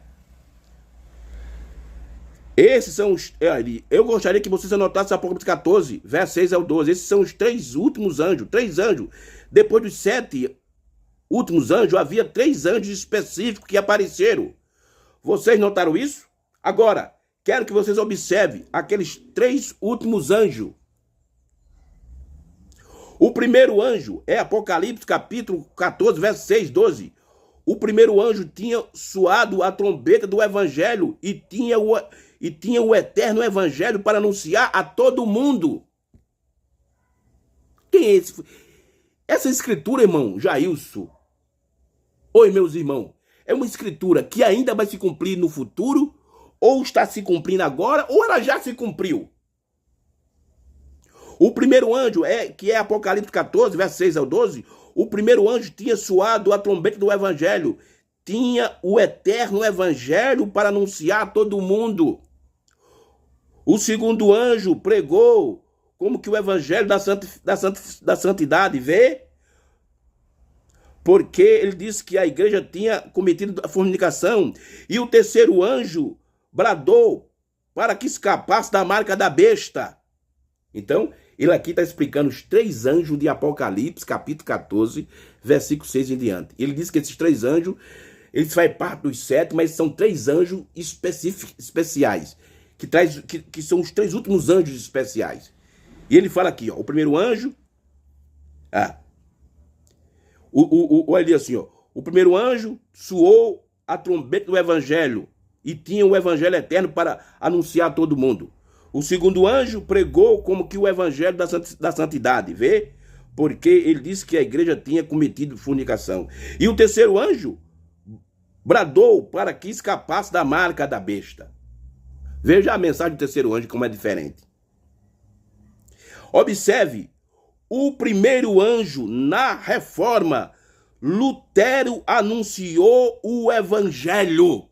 Esses são os... Eu gostaria que vocês anotassem Apocalipse 14, verso 6 ao 12. Esses são os 3 últimos anjos. 3 anjos. Depois dos 7 últimos anjos, havia 3 anjos específicos que apareceram. Vocês notaram isso? Agora, quero que vocês observem aqueles 3 últimos anjos. O primeiro anjo é Apocalipse capítulo 14, verso 6, 12. O primeiro anjo tinha soado a trombeta do evangelho e tinha o eterno evangelho para anunciar a todo mundo. Quem é esse? Essa escritura, irmão Jailson, oi, meus irmãos, é uma escritura que ainda vai se cumprir no futuro, ou está se cumprindo agora, ou ela já se cumpriu. O primeiro anjo, que é Apocalipse 14, verso 6 ao 12, o primeiro anjo tinha soado a trombeta do evangelho, tinha o eterno evangelho para anunciar a todo mundo. O segundo anjo pregou como que o evangelho da santidade, vê? Porque ele disse que a igreja tinha cometido a fornicação. E o terceiro anjo bradou para que escapasse da marca da besta. Então, ele aqui está explicando os 3 anjos de Apocalipse, capítulo 14, versículo 6 em diante. Ele diz que esses 3 anjos, eles fazem parte dos 7, mas são 3 anjos especiais, que são os 3 últimos anjos especiais. E ele fala aqui, ó, o primeiro anjo, ele diz assim, ó, o primeiro anjo soou a trombeta do evangelho e tinha o evangelho eterno para anunciar a todo mundo. O segundo anjo pregou como que o evangelho da santidade, vê? Porque ele disse que a igreja tinha cometido fornicação. E o terceiro anjo bradou para que escapasse da marca da besta. Veja a mensagem do terceiro anjo como é diferente. Observe, o primeiro anjo na reforma, Lutero anunciou o evangelho.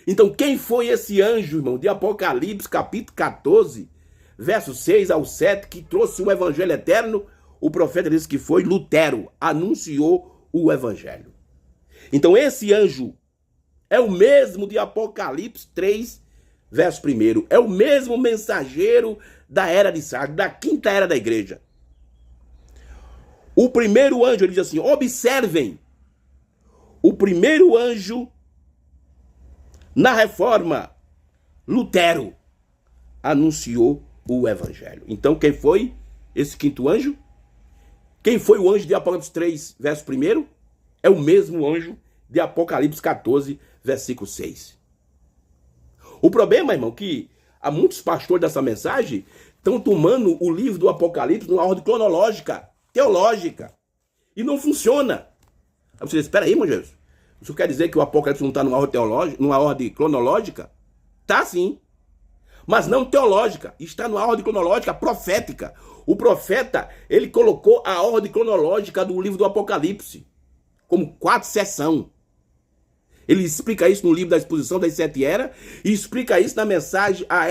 Então, quem foi esse anjo, irmão, de Apocalipse, capítulo 14, verso 6 ao 7, que trouxe o evangelho eterno? O profeta disse que foi Lutero, anunciou o evangelho. Então, esse anjo é o mesmo de Apocalipse 3, verso 1. É o mesmo mensageiro da era de Sardes, da 5ª era da igreja. O primeiro anjo, ele diz assim, observem, o primeiro anjo na reforma, Lutero anunciou o evangelho. Então, quem foi esse 5º anjo? Quem foi o anjo de Apocalipse 3, verso 1? É o mesmo anjo de Apocalipse 14, versículo 6. O problema, irmão, que há muitos pastores dessa mensagem estão tomando o livro do Apocalipse numa ordem cronológica, teológica. E não funciona. Aí você diz, espera aí, irmão Jesus. Isso quer dizer que o Apocalipse não está numa ordem teológica, numa ordem cronológica? Está sim. Mas não teológica. Está numa ordem cronológica profética. O profeta, ele colocou a ordem cronológica do livro do Apocalipse como 4 seções. Ele explica isso no livro da exposição das 7 eras e explica isso na mensagem a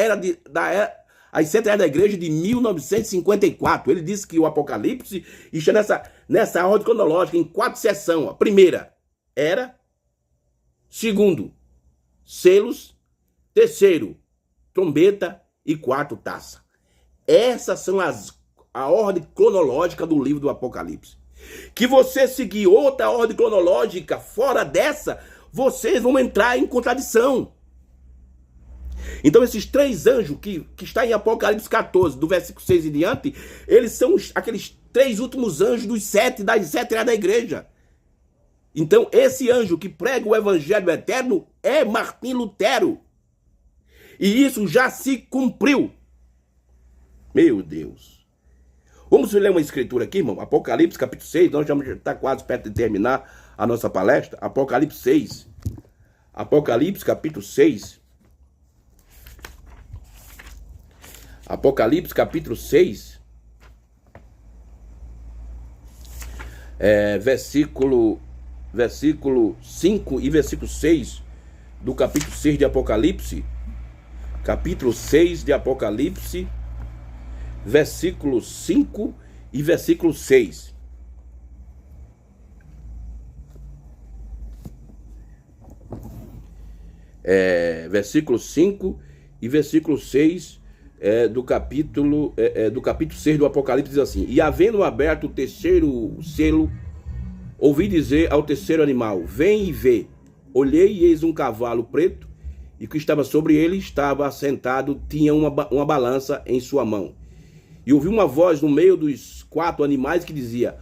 as 7 eras da igreja de 1954. Ele disse que o Apocalipse está nessa ordem cronológica, em 4 seções. A primeira, era. Segundo, selos. Terceiro, trombeta. E 4, taça. Essas são a ordem cronológica do livro do Apocalipse. Que você seguir outra ordem cronológica fora dessa, vocês vão entrar em contradição. Então esses 3 anjos que está em Apocalipse 14, do versículo 6 em diante, eles são aqueles 3 últimos anjos das 7 eras da igreja. Então esse anjo que prega o evangelho eterno é Martim Lutero. E isso já se cumpriu. Meu Deus. Vamos ler uma escritura aqui, irmão. Apocalipse capítulo 6. Nós já estamos quase perto de terminar a nossa palestra. Apocalipse 6. Apocalipse capítulo 6. Apocalipse capítulo 6. Versículo 5 e versículo 6 do capítulo 6 de Apocalipse. Capítulo 6 de Apocalipse, versículo 5 e versículo 6. Versículo 5 e versículo 6 do capítulo 6 do Apocalipse diz assim: E havendo aberto o terceiro selo, ouvi dizer ao terceiro animal: Vem e vê. Olhei e eis um cavalo preto, e o que estava sobre ele estava assentado, tinha uma balança em sua mão. E ouvi uma voz no meio dos 4 animais que dizia: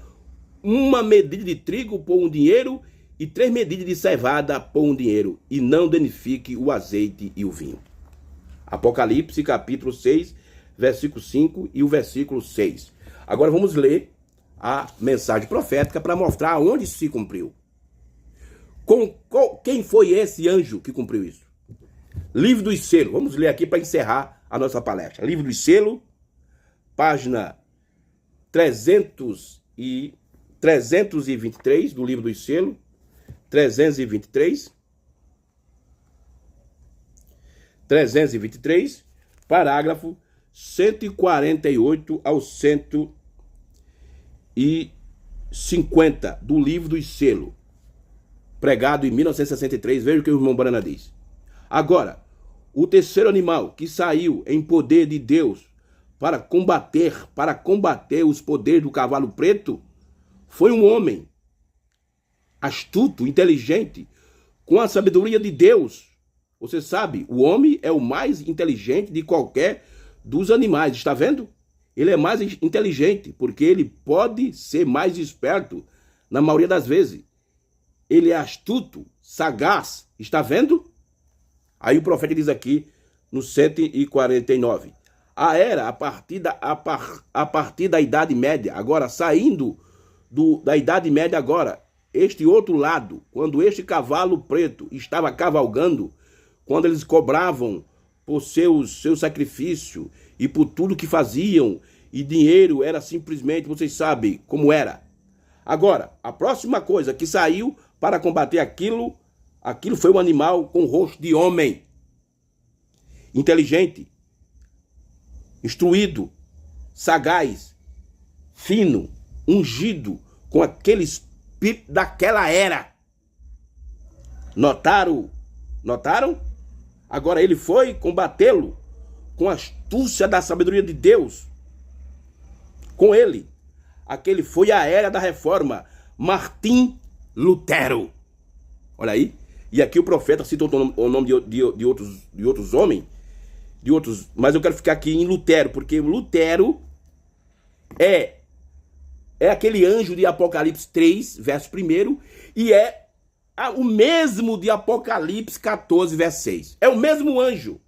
uma medida de trigo por um dinheiro, e 3 medidas de cevada por um dinheiro, e não danifique o azeite e o vinho. Apocalipse capítulo 6, versículo 5 e o versículo 6. Agora vamos ler a mensagem profética para mostrar onde isso se cumpriu. Quem foi esse anjo que cumpriu isso? Livro dos Selos. Vamos ler aqui para encerrar a nossa palestra. Livro dos Selos, página 323 do Livro dos Selos. 323, parágrafo 148 ao 150 do Livro dos Selos, pregado em 1963. Veja o que o irmão Brana diz. Agora, o terceiro animal que saiu em poder de Deus para combater os poderes do cavalo preto foi um homem astuto, inteligente, com a sabedoria de Deus. Você sabe, o homem é o mais inteligente de qualquer dos animais, está vendo? Ele é mais inteligente, porque ele pode ser mais esperto na maioria das vezes. Ele é astuto, sagaz, está vendo? Aí o profeta diz aqui, no 149, a partir da Idade Média, agora saindo da Idade Média agora, este outro lado, quando este cavalo preto estava cavalgando, quando eles cobravam por seu sacrifício e por tudo que faziam, e dinheiro era simplesmente, vocês sabem como era. Agora, a próxima coisa que saiu para combater aquilo foi um animal com rosto de homem, inteligente, instruído, sagaz, fino, ungido, com aquele espírito daquela era. Notaram? Agora ele foi combatê-lo com a astúcia da sabedoria de Deus. Com ele, aquele foi a era da reforma, Martim Lutero. Olha aí. E aqui o profeta citou o nome de outros homens, mas eu quero ficar aqui em Lutero, porque Lutero é aquele anjo de Apocalipse 3, verso 1, e é o mesmo de Apocalipse 14, verso 6. É o mesmo anjo.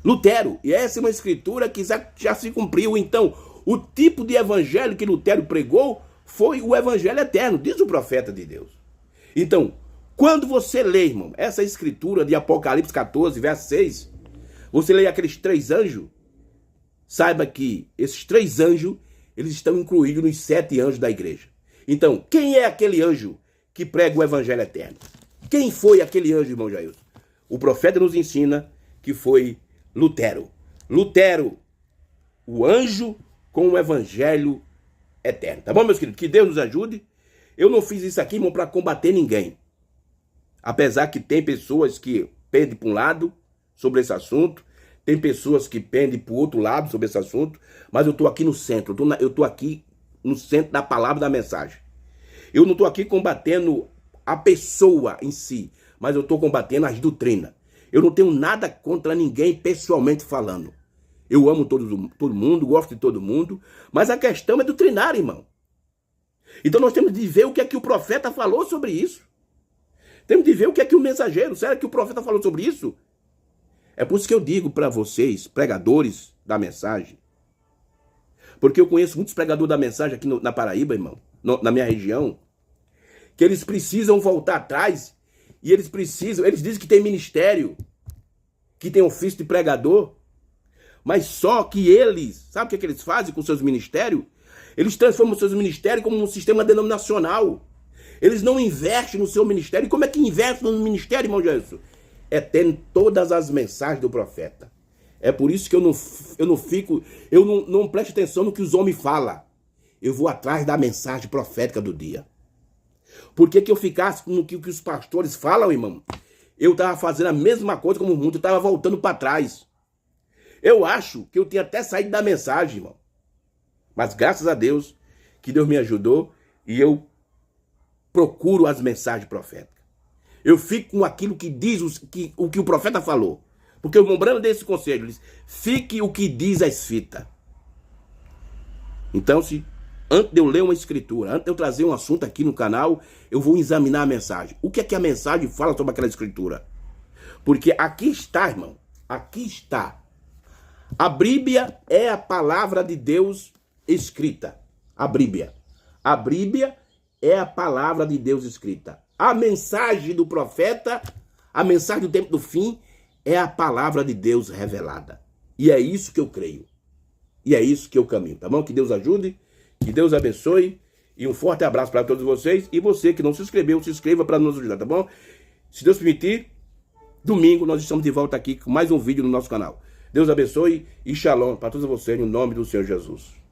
Lutero. E essa é uma escritura que já se cumpriu. Então, o tipo de evangelho que Lutero pregou foi o evangelho eterno, diz o profeta de Deus. Então, quando você lê, irmão, essa escritura de Apocalipse 14, verso 6, você lê aqueles 3 anjos, saiba que esses 3 anjos, eles estão incluídos nos 7 anjos da igreja. Então, quem é aquele anjo que prega o evangelho eterno? Quem foi aquele anjo, irmão Jailson? O profeta nos ensina que foi Lutero. Lutero, o anjo com o evangelho eterno. Tá bom, meus queridos? Que Deus nos ajude. Eu não fiz isso aqui, irmão, para combater ninguém. Apesar que tem pessoas que pendem para um lado sobre esse assunto, tem pessoas que pendem para o outro lado sobre esse assunto, mas eu estou aqui no centro, eu estou aqui no centro da palavra da mensagem. Eu não estou aqui combatendo a pessoa em si, mas eu estou combatendo as doutrinas. Eu não tenho nada contra ninguém pessoalmente falando. Eu amo todo mundo, gosto de todo mundo, mas a questão é doutrinária, irmão. Então nós temos de ver o que é que o profeta falou sobre isso. Temos de ver o que é que o mensageiro, será que o profeta falou sobre isso? É por isso que eu digo para vocês, pregadores da mensagem, porque eu conheço muitos pregadores da mensagem aqui na Paraíba, irmão, na minha região, que eles precisam voltar atrás e eles dizem que tem ministério, que tem ofício de pregador, mas só que eles, sabe o que é que eles fazem com seus ministérios? Eles transformam seus ministérios como um sistema denominacional. Eles não investem no seu ministério. E como é que investe no ministério, irmão Jesus? É tendo todas as mensagens do profeta. É por isso que eu não presto atenção no que os homens falam. Eu vou atrás da mensagem profética do dia. Por que eu ficasse no que os pastores falam, irmão? Eu estava fazendo a mesma coisa como o mundo, eu estava voltando para trás. Eu acho que eu tinha até saído da mensagem, irmão. Mas graças a Deus, que Deus me ajudou e eu procuro as mensagens proféticas. Eu fico com aquilo que diz o que o profeta falou. Porque o Mombrano deu esse conselho, diz, fique o que diz a escrita. Então, antes de eu ler uma escritura, antes de eu trazer um assunto aqui no canal, eu vou examinar a mensagem. O que é que a mensagem fala sobre aquela escritura? Porque aqui está, irmão, aqui está. A Bíblia é a palavra de Deus escrita. A Bíblia. A Bíblia é a palavra de Deus escrita. A mensagem do profeta, a mensagem do tempo do fim, é a palavra de Deus revelada. E é isso que eu creio. E é isso que eu caminho, tá bom? Que Deus ajude, que Deus abençoe. E um forte abraço para todos vocês. E você que não se inscreveu, se inscreva para nos ajudar, tá bom? Se Deus permitir, domingo nós estamos de volta aqui com mais um vídeo no nosso canal. Deus abençoe e shalom para todos vocês, no nome do Senhor Jesus.